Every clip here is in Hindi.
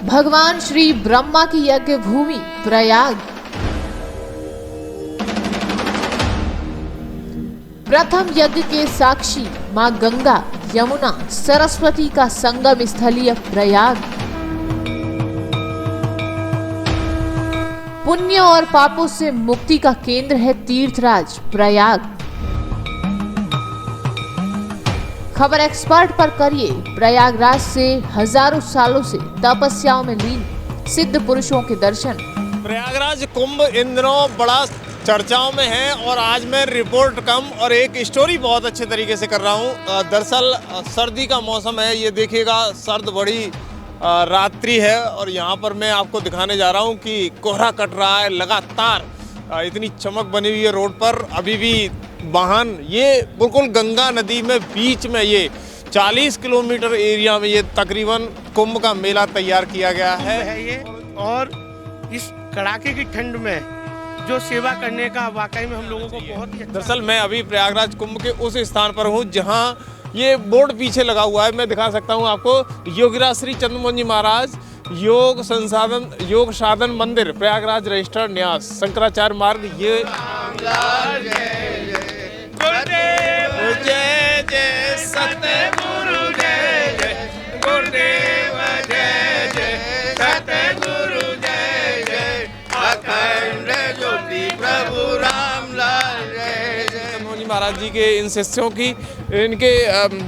भगवान श्री ब्रह्मा की यज्ञ भूमि प्रयाग। प्रथम यज्ञ के साक्षी मां गंगा, यमुना, सरस्वती का संगम स्थलीय प्रयाग। पुण्य और पापों से मुक्ति का केंद्र है तीर्थराज प्रयाग। खबर एक्सपर्ट पर करिए प्रयागराज से हजारों सालों से तपस्याओं में लीन सिद्ध पुरुषों के दर्शन। प्रयागराज कुंभ इन दिनों बड़ा चर्चाओं में है और आज मैं रिपोर्ट कम और एक स्टोरी बहुत अच्छे तरीके से कर रहा हूँ। दरअसल सर्दी का मौसम है, ये देखिएगा सर्द बड़ी रात्रि है और यहाँ पर मैं आपको दिखाने जा रहा हूँ कि कोहरा कट रहा है लगातार। इतनी चमक बनी हुई है रोड पर, अभी भी वाहन ये बिल्कुल गंगा नदी में बीच में ये 40 किलोमीटर एरिया में ये तकरीबन कुंभ का मेला तैयार किया गया है ये। और इस कड़ाके की ठंड में जो सेवा करने का वाकई में हम लोगों को बहुत ही। दरअसल मैं अभी प्रयागराज कुंभ के उस स्थान पर हूँ जहाँ ये बोर्ड पीछे लगा हुआ है, मैं दिखा सकता हूँ आपको। योगीराज श्री चंद्रमोहन जी महाराज योग साधन मंदिर प्रयागराज रजिस्टर्ड न्यास शंकराचार्य मार्ग। ये जय जय सतगुरु जय जय गुरुदेव जय जय सतगुरु जय जय अखंड ज्योति प्रभु रामलाल जय जय। मोहन महाराज जी के इन शिष्यों की इनके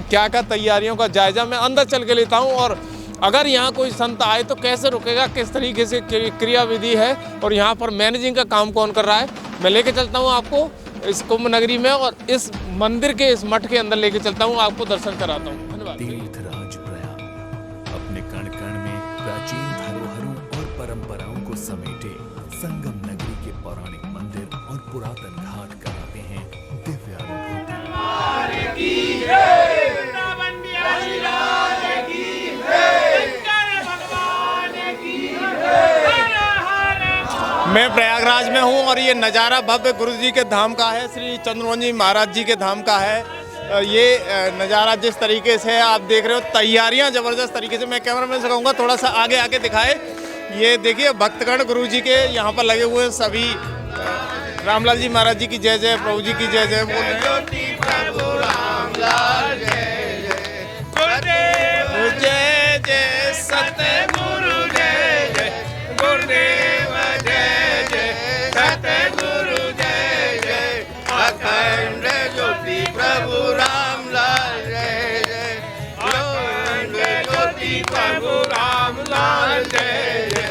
क्या क्या तैयारियों का जायजा मैं अंदर चल के लेता हूँ और अगर यहाँ कोई संत आए तो कैसे रुकेगा, किस तरीके से क्रियाविधि है और यहाँ पर मैनेजिंग का काम कौन कर रहा है, मैं लेके चलता हूँ आपको इस कुंभ नगरी में और इस मंदिर के इस मठ के अंदर लेके चलता हूँ, आपको दर्शन कराता हूँ। धन्यवाद। तीर्थराज प्रयाग अपने कण कण में प्राचीन धरोहरों और परंपराओं को समेटे संगम नगरी के पौराणिक मंदिर और पुरातन घाट कराते हैं दिव्य अनुभूति। मैं प्रयागराज में हूँ और ये नज़ारा भव्य गुरु जी के धाम का है, श्री चंद्रमोहन जी महाराज जी के धाम का है। ये नज़ारा जिस तरीके से आप देख रहे हो, तैयारियां ज़बरदस्त तरीके से, मैं कैमरामैन से कहूँगा थोड़ा सा आगे आके दिखाए। ये देखिए भक्तगण गुरु जी के यहाँ पर लगे हुए हैं, सभी रामलाल जी महाराज जी की जय जय, प्रभु जी की जय जय बोल रहे हैं। जय जय सतगुरु जय जय गुरुदेव जय जय सतगुरु जय जय अखंड ज्योति प्रभु रामलाल जय जय अखंड ज्योति प्रभु रामलाल जय जय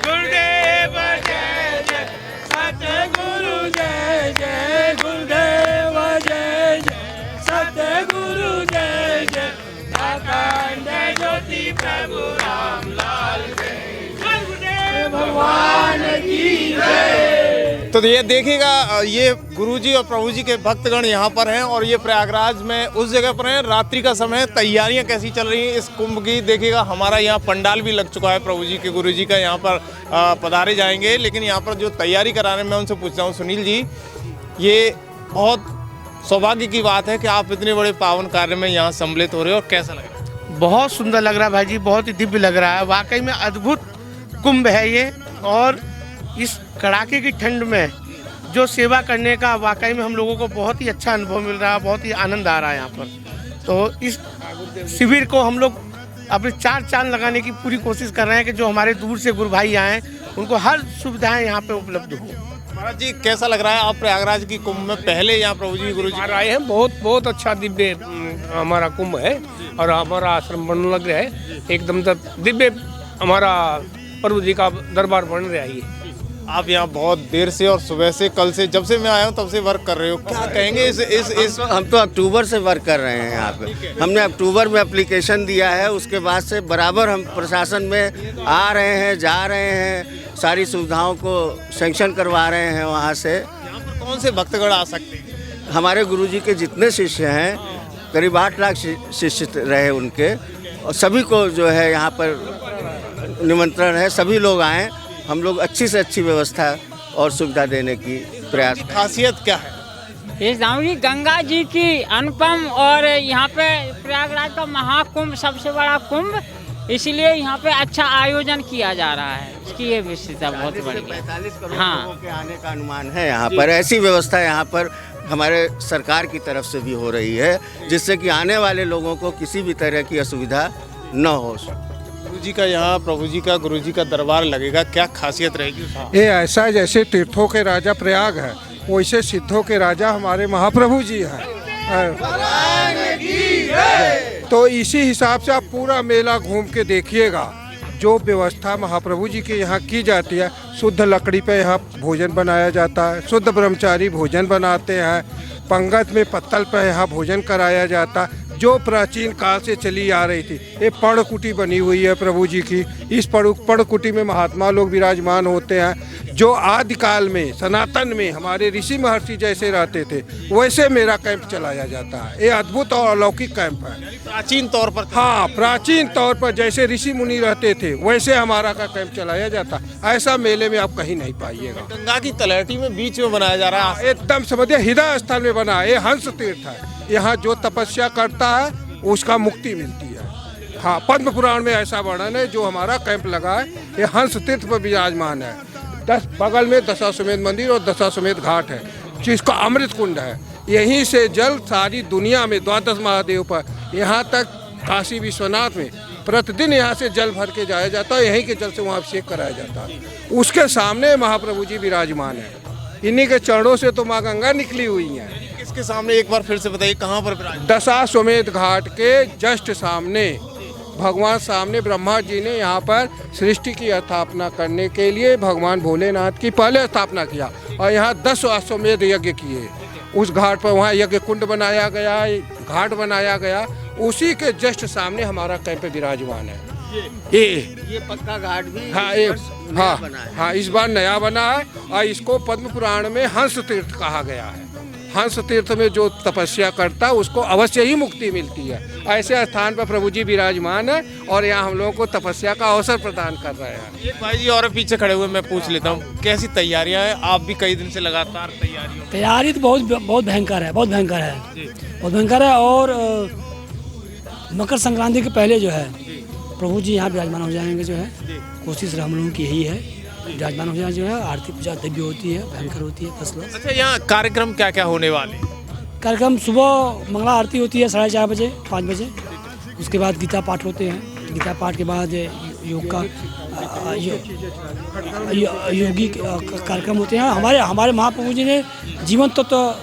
गुरुदेव जय जय सतगुरु जय जय गुरुदेव जय जय सतगुरु जय जय अखंड ज्योति प्रभु रामलाल जय भगवान की जय। तो ये देखिएगा, ये गुरुजी और प्रभु जी के भक्तगण यहाँ पर हैं और ये प्रयागराज में उस जगह पर हैं। रात्रि का समय, तैयारियां कैसी चल रही हैं इस कुंभ की देखिएगा। हमारा यहाँ पंडाल भी लग चुका है, प्रभु जी के गुरु जी का यहाँ पर पधारे जाएंगे, लेकिन यहाँ पर जो तैयारी करा रहे हैं मैं उनसे पूछता हूँ। सुनील जी, ये बहुत सौभाग्य की बात है कि आप इतने बड़े पावन कार्य में यहाँ सम्मिलित हो रहे हो, और कैसा लग रहा है? बहुत सुंदर लग रहा है भाई जी, बहुत ही दिव्य लग रहा है, वाकई में अद्भुत कुंभ है ये। और इस कड़ाके की ठंड में जो सेवा करने का वाकई में हम लोगों को बहुत ही अच्छा अनुभव मिल रहा है, बहुत ही आनंद आ रहा है यहाँ पर। तो इस शिविर को हम लोग अपने चार चांद लगाने की पूरी कोशिश कर रहे हैं कि जो हमारे दूर से गुरु भाई आए उनको हर सुविधाएं यहाँ पे उपलब्ध हो। महाराज जी कैसा लग रहा है, आप प्रयागराज की कुंभ में पहले यहाँ प्रभु जी गुरु जी आए हैं, बहुत अच्छा दिव्य हमारा कुंभ है और हमारा आश्रम बनने लग रहा है, एकदम दिव्य हमारा प्रभु जी का दरबार बन रहा है। आप यहाँ बहुत देर से और सुबह से, कल से, जब से मैं आया हूँ तब से वर्क कर रहे हो, क्या कहेंगे इस हम तो अक्टूबर से वर्क कर रहे हैं यहाँ पे। हमने अक्टूबर में एप्लीकेशन दिया है, उसके बाद से बराबर हम प्रशासन में आ रहे हैं, जा रहे हैं, सारी सुविधाओं को सैंक्शन करवा रहे हैं। वहाँ से यहाँ पर कौन से भक्तगण आ सकते हैं? हमारे गुरुजी के जितने शिष्य हैं, करीब 8 लाख शिष्य रहे उनके, और सभी को जो है यहाँ पर निमंत्रण है, सभी लोग आएँ। हम लोग अच्छी से अच्छी व्यवस्था और सुविधा देने की प्रयास। खासियत क्या है? इस धाम की गंगा जी की अनुपम, और यहाँ पे प्रयागराज का महाकुंभ, सबसे बड़ा कुंभ, इसीलिए यहाँ पे अच्छा आयोजन किया जा रहा है। इसकी ये विशेषता बहुत बड़ी है। 45 करोड़ हाँ। लोगों के आने का अनुमान है यहाँ पर। ऐसी व्यवस्था यहाँ पर हमारे सरकार की तरफ से भी हो रही है, जिससे कि आने वाले लोगों को किसी भी तरह की असुविधा न हो। गुरु जी का यहाँ, प्रभु जी का, गुरु जी का दरबार लगेगा, क्या खासियत रहेगी उसकी? ये ऐसा जैसे तीर्थों के राजा प्रयाग है, वैसे सिद्धों के राजा हमारे महाप्रभु जी हैं। तो इसी हिसाब से आप पूरा मेला घूम के देखिएगा। जो व्यवस्था महाप्रभु जी के यहाँ की जाती है, शुद्ध लकड़ी पे यहाँ भोजन बनाया जाता है, शुद्ध ब्रह्मचारी भोजन बनाते हैं, पंगत में पत्तल पे यहाँ भोजन कराया जाता है, जो प्राचीन काल से चली आ रही थी। ये पर्णकुटी बनी हुई है प्रभु जी की। इस पर्णकुटी में महात्मा लोग विराजमान होते हैं, जो आदिकाल में सनातन में हमारे ऋषि महर्षि जैसे रहते थे, वैसे मेरा कैंप चलाया जाता है। ये अद्भुत और अलौकिक कैंप है। प्राचीन तौर पर? हाँ, प्राचीन तौर पर जैसे ऋषि मुनि रहते थे, वैसे हमारा का कैंप चलाया जाता है। ऐसा मेले में आप कहीं नहीं पाइएगा। गंगा की तलहटी में बीच में बनाया जा रहा है। एकदम समझिए हृदय स्थल में बना है। ये हंस तीर्थ है। यहाँ जो तपस्या करता है उसका मुक्ति मिलती है। हाँ, पद्म पुराण में ऐसा वर्णन है। जो हमारा कैंप लगा है, ये हंस तीर्थ पर विराजमान है। बगल में दशाश्वमेध मंदिर और दशाश्वमेध घाट है, जिसका अमृत कुंड है। यहीं से जल सारी दुनिया में 12 महादेव पर, यहाँ तक काशी विश्वनाथ में प्रतिदिन यहाँ से जल भर के जाया जाता है। यहीं के जल से वहाँ अभिषेक कराया जाता है। उसके सामने महाप्रभु जी विराजमान है। इन्हीं के चरणों से तो माँ गंगा निकली हुई हैं। किसके सामने, एक बार फिर से बताइए, कहाँ पर विराजमान? दशाश्वमेध घाट के जस्ट सामने भगवान सामने ब्रह्मा जी ने यहाँ पर सृष्टि की स्थापना करने के लिए भगवान भोलेनाथ की पहले स्थापना किया, और यहाँ 10 अश्वमेध यज्ञ किए। उस घाट पर वहाँ यज्ञ कुंड बनाया गया, घाट बनाया गया। उसी के जस्ट सामने हमारा कैंप विराजमान है। ये पक्का घाट भी हाँ, इस बार नया बना है, और इसको पद्म पुराण में हंस तीर्थ कहा गया है। हंस तीर्थ में जो तपस्या करता है उसको अवश्य ही मुक्ति मिलती है। ऐसे स्थान पर प्रभु जी विराजमान है, और यहाँ हम लोगों को तपस्या का अवसर प्रदान कर रहे हैं। एक भाई जी और पीछे खड़े हुए, मैं पूछ लेता हूँ, कैसी तैयारियां हैं? आप भी कई दिन से लगातार तैयारी तो बहुत भयंकर है, बहुत भयंकर है, बहुत भयंकर है। और मकर संक्रांति के पहले जो है प्रभु जी यहाँ विराजमान हो जाएंगे। जो है कोशिश हम लोगों की यही है, विराजमान हो जाए। जो है आरती पूजा दिव्य होती है, भयंकर होती है, फसलों। अच्छा, यहाँ कार्यक्रम क्या क्या होने वाले? कार्यक्रम सुबह मंगला आरती होती है 4:30 बजे, 5 बजे। उसके बाद गीता पाठ होते हैं। गीता पाठ के बाद योग का योगी कार्यक्रम होते हैं। हमारे महाप्रभु जी ने जीवन तत्व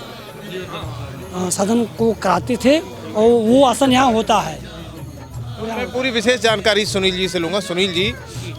साधन को कराते थे, और वो आसन यहाँ होता है। मैं पूरी विशेष जानकारी सुनील जी से लूँगा। सुनील जी,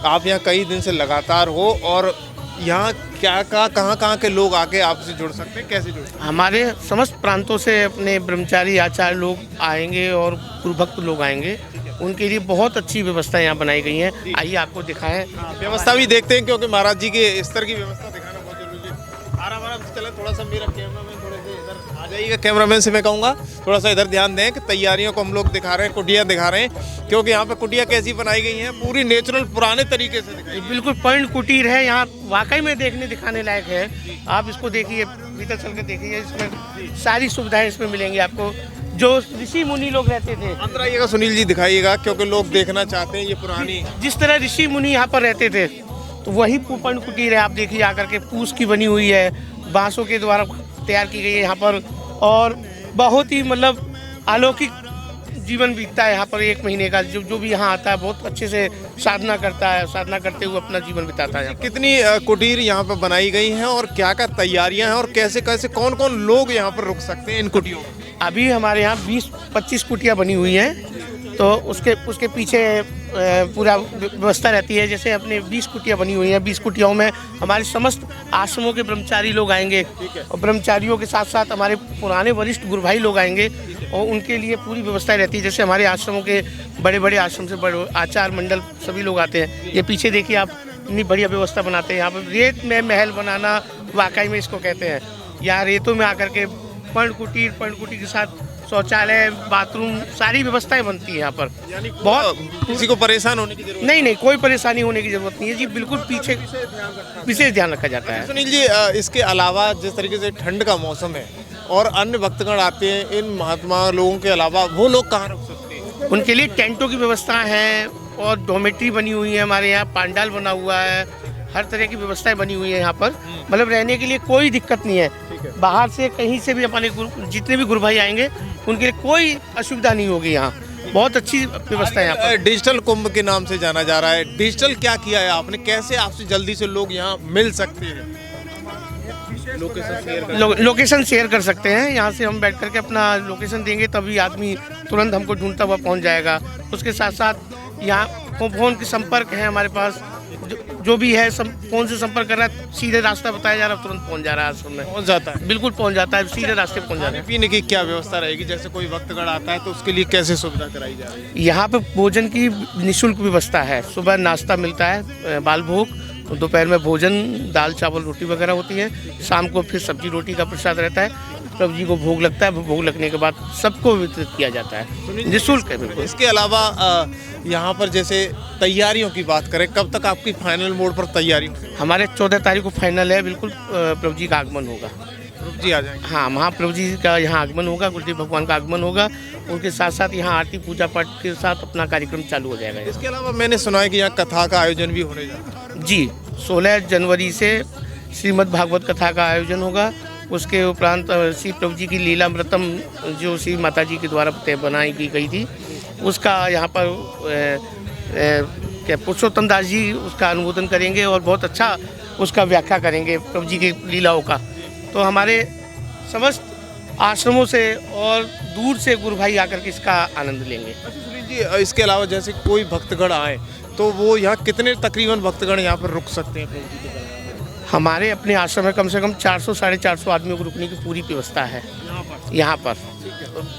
आप यहाँ कई दिन से लगातार हो, और यहाँ कहाँ के लोग आके आपसे जुड़ सकते हैं, कैसे जुड़ सकते हैं? हमारे समस्त प्रांतों से अपने ब्रह्मचारी आचार्य लोग आएंगे और गुरु भक्त लोग आएंगे। उनके लिए बहुत अच्छी व्यवस्था यहाँ बनाई गई है। आइए आपको दिखाएं। व्यवस्था भी देखते हैं, क्योंकि महाराज जी के स्तर की व्यवस्था दिखाना बहुत जरूरी है। आराम से चले, थोड़ा सा मेरा कैमरामैन थोड़े से इधर आ जाइएगा। कैमरामैन से मैं कहूँगा थोड़ा सा इधर ध्यान दें कि तैयारियों को हम लोग दिखा रहे हैं, कुटिया दिखा रहे हैं, क्योंकि यहाँ पे कुटिया कैसी बनाई गई हैं, पूरी नेचुरल पुराने तरीके से दिखाई। बिल्कुल पर्ण कुटीर है यहाँ, वाकई में देखने दिखाने लायक है। आप इसको देखिए, भीतर चल के देखिए। इसमें सारी सुविधाएं इसमें मिलेंगी आपको, जो ऋषि मुनि लोग रहते थे। अंदर आइएगा सुनील जी, दिखाइएगा, क्योंकि लोग देखना चाहते हैं ये पुरानी। जिस तरह ऋषि मुनि यहाँ पर रहते थे, तो वही पर्ण कुटीर है। आप देखिए आकर के, पूस की बनी हुई है, बांसों के द्वारा तैयार की गई है यहाँ पर, और बहुत ही मतलब अलौकिक जीवन बीतता है यहाँ पर। 1 महीने का जो भी यहाँ आता है बहुत अच्छे से साधना करता है, साधना करते हुए अपना जीवन बिताता है। कितनी कुटीर यहाँ पर बनाई गई हैं, और क्या क्या तैयारियां हैं, और कैसे कैसे कौन कौन लोग यहाँ पर रुक सकते हैं इन कुटियों में? अभी हमारे यहाँ 20-25 कुटियाँ बनी हुई हैं, तो उसके पीछे पूरा व्यवस्था रहती है। जैसे अपने 20 कुटियाँ बनी हुई हैं, 20 कुटियाओं में हमारे समस्त आश्रमों के ब्रह्मचारी लोग आएंगे, और ब्रह्मचारियों के साथ साथ हमारे पुराने वरिष्ठ गुरु भाई लोग आएंगे, और उनके लिए पूरी व्यवस्था रहती है। जैसे हमारे आश्रमों के बड़े आश्रम से बड़े आचार्य मंडल सभी लोग आते हैं। ये पीछे देखिए आप, इतनी बढ़िया व्यवस्था बनाते हैं। यहाँ पर रेत में महल बनाना वाकई में इसको कहते हैं। यहाँ रेतों में आकर के पर्ण कुटीर के साथ शौचालय, बाथरूम, सारी व्यवस्थाएं बनती है यहाँ पर। बहुत किसी को परेशान होने की जरूरत नहीं, कोई परेशानी होने की जरूरत नहीं है जी। बिल्कुल पीछे विशेष ध्यान रखा जाता है। सुनील जी, इसके अलावा जिस तरीके से ठंड का मौसम है और अन्य भक्तगण आते हैं, इन महात्मा लोगों के अलावा वो लोग कहाँ रुक सकते हैं? उनके लिए टेंटों की व्यवस्था है और डोमेट्री बनी हुई है, हमारे यहाँ पांडाल बना हुआ है, हर तरह की व्यवस्थाएं बनी हुई है यहाँ पर। मतलब रहने के लिए कोई दिक्कत नहीं है। बाहर से कहीं से भी हमारे जितने भी गुरु भाई आएंगे उनके लिए कोई असुविधा नहीं होगी। यहाँ बहुत अच्छी व्यवस्था है यहाँ पर। डिजिटल कुंभ के नाम से जाना जा रहा है, डिजिटल क्या किया है आपने, कैसे आपसे जल्दी से लोग यहाँ मिल सकते हैं? लोकेशन शेयर कर सकते हैं, यहाँ से हम बैठ करके अपना लोकेशन देंगे तभी आदमी तुरंत हमको ढूंढता हुआ पहुँच जाएगा। उसके साथ साथ यहाँ फ़ोन के संपर्क है हमारे पास, जो भी है फ़ोन से संपर्क कर रहा है, सीधे रास्ता बताया जा रहा है, तुरंत पहुँच जा रहा है आश्रम में। पहुँच जाता है, बिल्कुल पहुँच जाता है, सीधे रास्ते पहुँच जाता है। पीने की क्या व्यवस्था रहेगी, जैसे कोई भक्तगण आता है तो उसके लिए कैसे सुविधा कराई जा रही है? यहाँ पे भोजन की निःशुल्क व्यवस्था है। सुबह नाश्ता मिलता है बाल भोग, दोपहर में भोजन दाल चावल रोटी वगैरह होती है, शाम को फिर सब्जी रोटी का प्रसाद रहता है। प्रभु जी को भोग लगता है, भोग लगने के बाद सबको वितरित किया जाता है, निःशुल्क है बिल्कुल। इसके अलावा यहाँ पर जैसे तैयारियों की बात करें, कब तक आपकी फाइनल मोड पर तैयारी? हमारे 14 तारीख को फाइनल है, बिल्कुल प्रभु जी का आगमन होगा। प्रभु जी आ जाएंगे? हाँ, महाप्रभु जी का यहाँ आगमन होगा, गुरुदेव भगवान का आगमन होगा। उनके साथ साथ यहाँ आरती पूजा पाठ के साथ अपना कार्यक्रम चालू हो जाएगा। इसके अलावा मैंने सुना है कि यहाँ कथा का आयोजन भी होने जा रहा है। जी, 16 जनवरी से श्रीमद् भागवत कथा का आयोजन होगा। उसके उपरांत श्री प्रभु जी की लीलामृतम जो श्री माता जी के द्वारा बनाई की गई थी, उसका यहाँ पर क्या पुरुषोत्तम दास जी उसका अनुमोदन करेंगे और बहुत अच्छा उसका व्याख्या करेंगे प्रभु जी की लीलाओं का। तो हमारे समस्त आश्रमों से और दूर से गुरु भाई आकर के इसका आनंद लेंगे। सुनील जी, इसके अलावा जैसे कोई भक्तगण आए तो वो यहाँ कितने तकरीबन भक्तगण यहाँ पर रुक सकते हैं प्रभु जी के दरबार? हमारे अपने आश्रम में कम से कम 400 साढ़े 400 आदमियों को रुकने की पूरी व्यवस्था है यहाँ पर।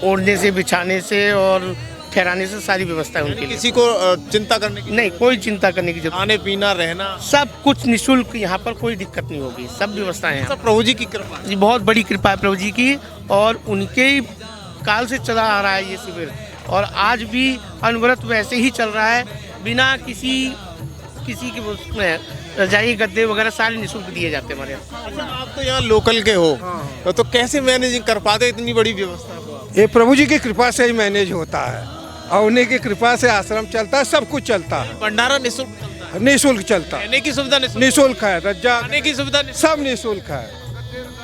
ओढ़ने से, बिछाने से और ठहराने से सारी व्यवस्था है उनके लिए। किसी को चिंता करने की नहीं, कोई चिंता करने की जरूरत। खाने पीना रहना सब कुछ निःशुल्क, यहाँ पर कोई दिक्कत नहीं होगी, सब व्यवस्थाएं हैं। सब प्रभु जी की कृपा है। जी, बहुत बड़ी कृपा है प्रभु जी की, और उनके ही काल से चला आ रहा है ये शिविर, और आज भी अनवरत वैसे ही चल रहा है, बिना किसी के उसमें रजाई गद्दे वगैरह सारे निःशुल्क दिए जाते हैं हमारे यहाँ। अच्छा, आप तो यहाँ लोकल के हो, तो कैसे मैनेजिंग कर पाते इतनी बड़ी व्यवस्था को? ये प्रभु जी की कृपा से ही मैनेज होता है, और उन्हीं की कृपा से आश्रम चलता है, सब कुछ चलता है। भंडारा निःशुल्क चलता है? निःशुल्क चलता है। रहने की सुविधा निःशुल्क है, रज्जा खाने की सुविधा सब निःशुल्क है।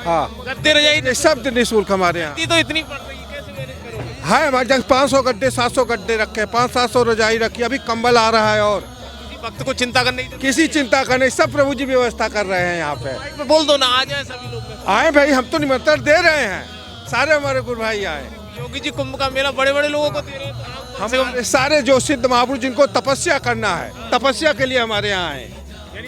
हाँ, गद्दे रजाई सब निःशुल्क हमारे यहाँ तो इतनी पड़ रही है, कैसे मैनेज करोगे? है। हमारे यहाँ 500 गड्ढे 700 गड्ढे रखे, 500-700 रजाई रखी, अभी कंबल आ रहा है, और भक्त को चिंता करने की किसी चिंता का नहीं, सब प्रभु जी व्यवस्था कर रहे हैं यहाँ पे। बोल दो ना, आ जाए सभी लोग। आए भाई, हम तो निमंत्रण दे रहे हैं, सारे हमारे गुरु भाई आए। योगी जी कुंभ का मेला बड़े बड़े लोगों को दे रहे हैं, तो हमारे सारे जो सिद्ध महापुरुष जिनको तपस्या करना है, तपस्या के लिए हमारे यहाँ आए,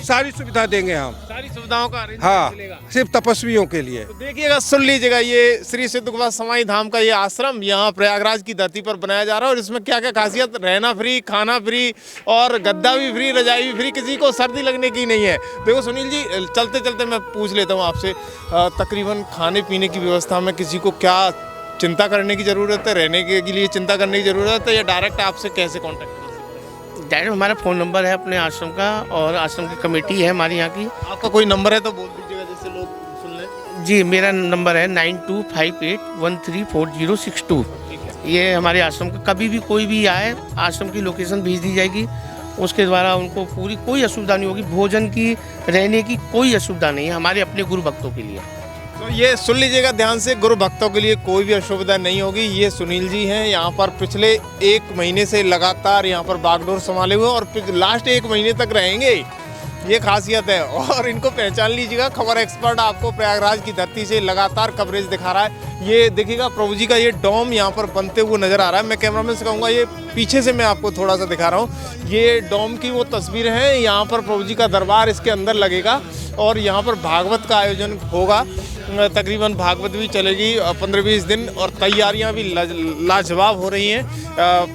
सारी सुविधा देंगे हम, सारी सुविधाओं का अरेंजमेंट हाँ, मिलेगा सिर्फ तपस्वियों के लिए। तो देखिएगा, सुन लीजिएगा, ये श्री सिद्ध गोपाल समाई धाम का ये आश्रम यहाँ प्रयागराज की धरती पर बनाया जा रहा है, और इसमें क्या क्या खासियत, रहना फ्री, खाना फ्री, और गद्दा भी फ्री, रजाई भी फ्री, किसी को सर्दी लगने की नहीं है। देखो सुनील जी, चलते चलते मैं पूछ लेता हूँ आपसे, तकरीबन खाने पीने की व्यवस्था में किसी को क्या चिंता करने की ज़रूरत है, रहने के लिए चिंता करने की ज़रूरत है, या डायरेक्ट आपसे कैसे कॉन्टैक्ट? डायरेक्ट हमारा फ़ोन नंबर है अपने आश्रम का, और आश्रम की कमेटी है हमारी यहाँ की। आपका कोई नंबर है तो बोल दीजिएगा, जिससे लोग सुन लें। जी, मेरा नंबर है 9258134062। ये हमारे आश्रम का, कभी भी कोई भी आए, आश्रम की लोकेशन भेज दी जाएगी, उसके द्वारा उनको पूरी कोई असुविधा नहीं होगी। भोजन की, रहने की कोई असुविधा नहीं है हमारे अपने गुरु भक्तों के लिए। तो ये सुन लीजिएगा ध्यान से, गुरु भक्तों के लिए कोई भी असुविधा नहीं होगी। ये सुनील जी हैं, यहाँ पर पिछले 1 महीने से लगातार यहाँ पर बागडोर संभाले हुए, और लास्ट 1 महीने तक रहेंगे, ये खासियत है। और इनको पहचान लीजिएगा, खबर एक्सपर्ट आपको प्रयागराज की धरती से लगातार कवरेज दिखा रहा है। ये देखिएगा, प्रभु जी का ये डोम यहाँ पर बनते हुए नजर आ रहा है। मैं कैमरामैन से कहूँगा, ये पीछे से मैं आपको थोड़ा सा दिखा रहा हूँ, ये डोम की वो तस्वीर है। यहाँ पर प्रभु जी का दरबार इसके अंदर लगेगा, और यहाँ पर भागवत का आयोजन होगा। तकरीबन भागवत भी चलेगी 15-20 दिन, और तैयारियां भी लाजवाब हो रही हैं।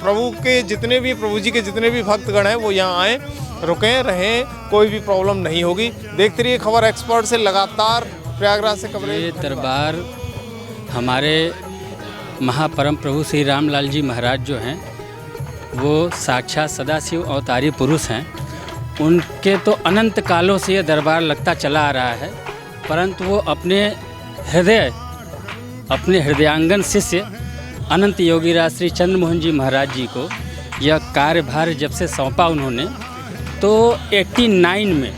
प्रभु जी के जितने भी भक्तगण हैं वो यहाँ आएँ, रुकें, रहें, कोई भी प्रॉब्लम नहीं होगी। देखते रहिए खबर एक्सपर्ट से लगातार प्रयागराज से कवरेज। ये दरबार हमारे महापरम प्रभु श्री रामलाल जी महाराज जो हैं, वो साक्षात सदाशिव अवतारी पुरुष हैं। उनके तो अनंत कालों से ये दरबार लगता चला आ रहा है, परंतु वो अपने हृदयांगन शिष्य अनंत योगीराज श्री चंद्रमोहन जी महाराज जी को यह कार्यभार जब से सौंपा उन्होंने, तो 89 में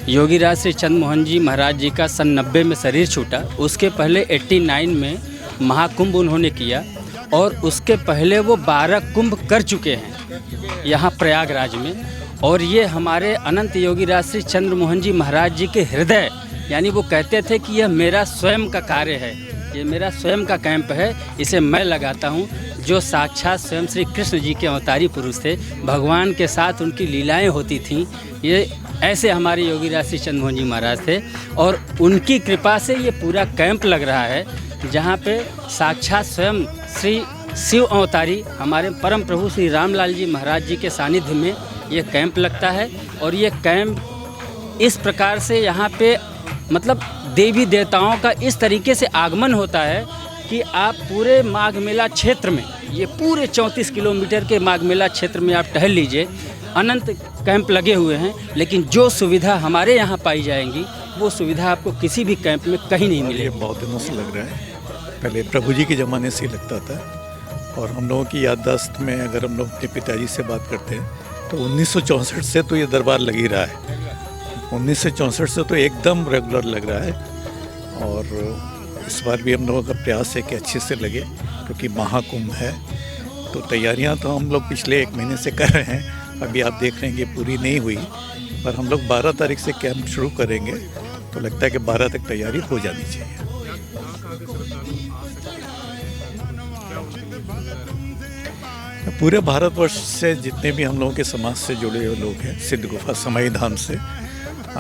योगीराज श्री चंद्रमोहन जी महाराज जी का सन 90 में शरीर छूटा। उसके पहले 89 में महाकुंभ उन्होंने किया और उसके पहले वो 12 कुंभ कर चुके हैं यहाँ प्रयागराज में। और ये हमारे अनंत योगीराज श्री चंद्रमोहन जी महाराज जी के हृदय, यानी वो कहते थे कि यह मेरा स्वयं का कार्य है, ये मेरा स्वयं का कैंप है, इसे मैं लगाता हूँ। जो साक्षात स्वयं श्री कृष्ण जी के अवतारी पुरुष थे, भगवान के साथ उनकी लीलाएं होती थीं, ये ऐसे हमारे योगीराज श्री चंद्रमोहन जी महाराज थे। और उनकी कृपा से ये पूरा कैंप लग रहा है, जहाँ पे साक्षात स्वयं श्री शिव अवतारी हमारे परम प्रभु श्री रामलाल जी महाराज जी के सानिध्य में ये कैंप लगता है। और ये कैंप इस प्रकार से यहाँ पे मतलब देवी देवताओं का इस तरीके से आगमन होता है कि आप पूरे माघ मेला क्षेत्र में, ये पूरे 34 किलोमीटर के माघ मेला क्षेत्र में आप टहल लीजिए, अनंत कैंप लगे हुए हैं। लेकिन जो सुविधा हमारे यहाँ पाई जाएंगी वो सुविधा आपको किसी भी कैंप में कहीं नहीं मिलेगी। बहुत दिनों से लग रहा है, पहले प्रभु जी के ज़माने से ही लगता था। और हम लोगों की याददाश्त में अगर हम लोग अपने पिताजी से बात करते हैं तो 1964 से तो ये दरबार लग ही रहा है। 1964 से तो एकदम रेगुलर लग रहा है। और इस बार भी हम लोगों का प्रयास है कि अच्छे से लगे, क्योंकि महाकुंभ है। तो तैयारियां तो हम लोग पिछले 1 महीने से कर रहे हैं, अभी आप देख रहे हैं कि पूरी नहीं हुई, पर हम लोग 12 तारीख से कैंप शुरू करेंगे, तो लगता है कि 12 तक तैयारी हो जानी चाहिए। पूरे भारतवर्ष से जितने भी हम लोगों के समाज से जुड़े हुए लोग हैं, सिद्ध गुफा समाई धाम से,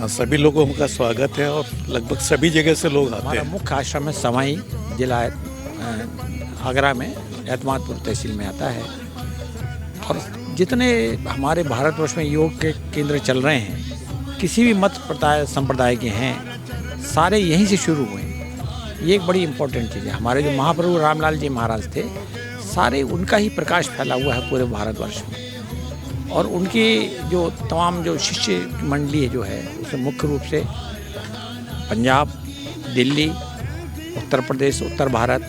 सभी लोगों का स्वागत है। और लगभग सभी जगह से लोग आते हैं। मुख्य आश्रम में समाई जिला आगरा में एतमादपुर तहसील में आता है। और जितने हमारे भारतवर्ष में योग के केंद्र चल रहे हैं, किसी भी मत संप्रदाय के हैं, सारे यहीं से शुरू हुए हैं। ये एक बड़ी इम्पोर्टेंट चीज़ है। हमारे जो महाप्रभु रामलाल जी महाराज थे, सारे उनका ही प्रकाश फैला हुआ है पूरे भारतवर्ष में। और उनकी जो तमाम जो शिष्य मंडली जो है, उसमें मुख्य रूप से पंजाब, दिल्ली, उत्तर प्रदेश, उत्तर भारत,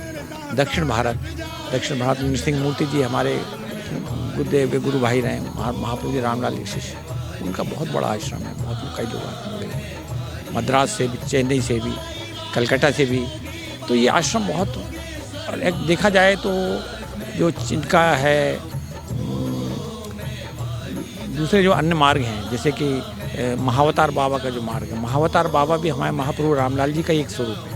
दक्षिण भारत में नृसिंह मूर्ति जी हमारे गुरुदेव गुरु भाई रहे, महाप्रभु जी रामलाल जी शिष्य, उनका बहुत बड़ा आश्रम है। बहुत कई लोग आते हैं मद्रास से भी, चेन्नई से भी, कलकत्ता से भी। तो ये आश्रम बहुत, और एक देखा जाए तो जो इनका है दूसरे जो अन्य मार्ग हैं, जैसे कि महावतार बाबा का जो मार्ग है, महावतार बाबा भी हमारे महाप्रभु रामलाल जी का एक स्वरूप है।